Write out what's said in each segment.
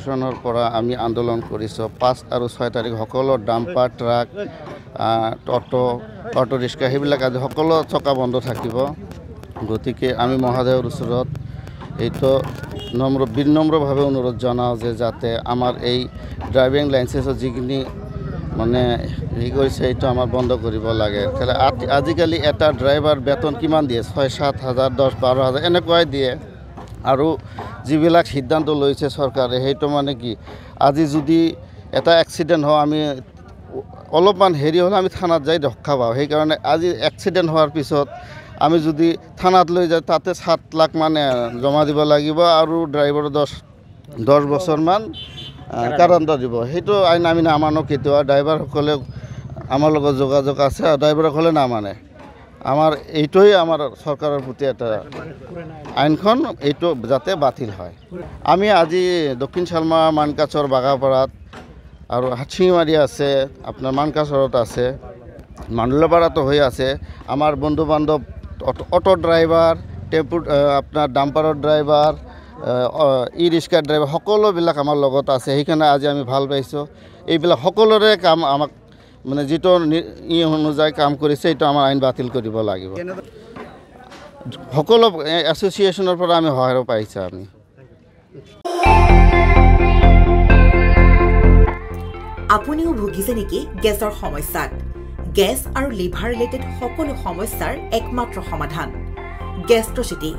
এছ'চিয়েশ্যনৰ পৰা আমি আন্দোলন কৰিছোঁ 5 আৰু 6 তাৰিখ সকলো ডাম্পাৰ ট্ৰাক অটো ৰিক্সা সেইবিলাক আজি সকলো চকা বন্ধ থাকিব গতিকে আমি মহোদয়ৰ ওচৰত এইটো বিনম্ৰভাৱে অনুৰোধ জনাওঁ যে যাতে আমাৰ এই ড্ৰাইভিং লাইচেন্সৰ যিখিনি মানে হেৰি কৰিছে এইটো আমাৰ বন্ধ কৰিব লাগে আজিকালি এটা ড্ৰাইভাৰ বেতন কিমান দিয়ে 6-7 হাজাৰ 10-12 হাজাৰ এনেকুৱাই দিয়ে আৰু যিবিলাক সিদ্ধান্ত লৈছে চৰকাৰে সেইটো মানে কি আজি যদি এটা এক্সিডেণ্ট হয় আমি অলপমান হেৰি হ'লে আমি থানাত যাই ৰক্ষা পাওঁ সেইকাৰণে আজি এক্সিডেণ্ট হোৱাৰ পিছত আমি যদি থানাত লৈ যাওঁ তাতে 7 লাখ মানে জমা দিব লাগিব আৰু ড্ৰাইভাৰৰ 10 বছৰমান কাৰাদণ্ড দিব সেইটো আইন আমি নামানো কেতিয়াবা ড্ৰাইভাৰসকলে আমাৰ লগত যোগাযোগ আছে আৰু ড্ৰাইভাৰসকলে নামানে আমাৰ এইটোৱে আমাৰ চৰকাৰৰ প্ৰতি এটা আইনখন এইটো যাতে বাতিল হয় আমি আজি দক্ষিণ চালমা মানকাচৰ বাগাপাৰাত আৰু হাতচিঙিমাৰী আছে আপোনাৰ মানকাচৰত আছে মাণ্ডলাপাৰাতো হৈ আছে আমাৰ বন্ধু বান্ধৱ অটো ড্ৰাইভাৰ টেম্পু আপোনাৰ ডাম্পাৰৰ ড্ৰাইভাৰ ই ৰিক্সাৰ ড্ৰাইভাৰ সকলোবিলাক আমাৰ লগত আছে সেইকাৰণে আজি আমি ভাল পাইছোঁ এইবিলাক সকলোৰে কাম আমাক মানে যিটো অনুযায়ী কাম কৰিছে এইটো আমাৰ আইন বাতিল কৰিব লাগিব সকলো এছ'চিয়েশ্যনৰ পৰা আমি সহায় পাইছোঁ আমি আপুনিও ভুগিছে নেকি গেছৰ সমস্যাত গেছ আৰু লিভাৰ ৰিলেটেড সকলো সমস্যাৰ একমাত্ৰ সমাধান গেষ্ট্ৰচিটি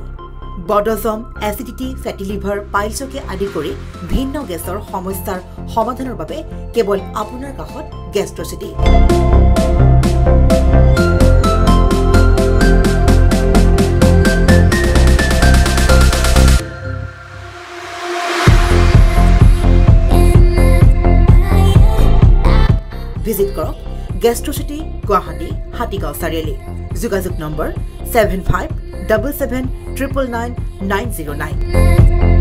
বডজম এচিডিটি ফেটি লিভাৰ পাইলছকে আদি কৰি ভিন্ন গেছৰ সমস্যাৰ সমাধানৰ বাবে কেৱল আপোনাৰ কাষত গেষ্ট্ৰচিটি ভিজিট কৰক গেষ্ট্ৰচিটি গুৱাহাটী হাতীগাঁও চাৰিআলি যোগাযোগ নম্বৰ 7577999909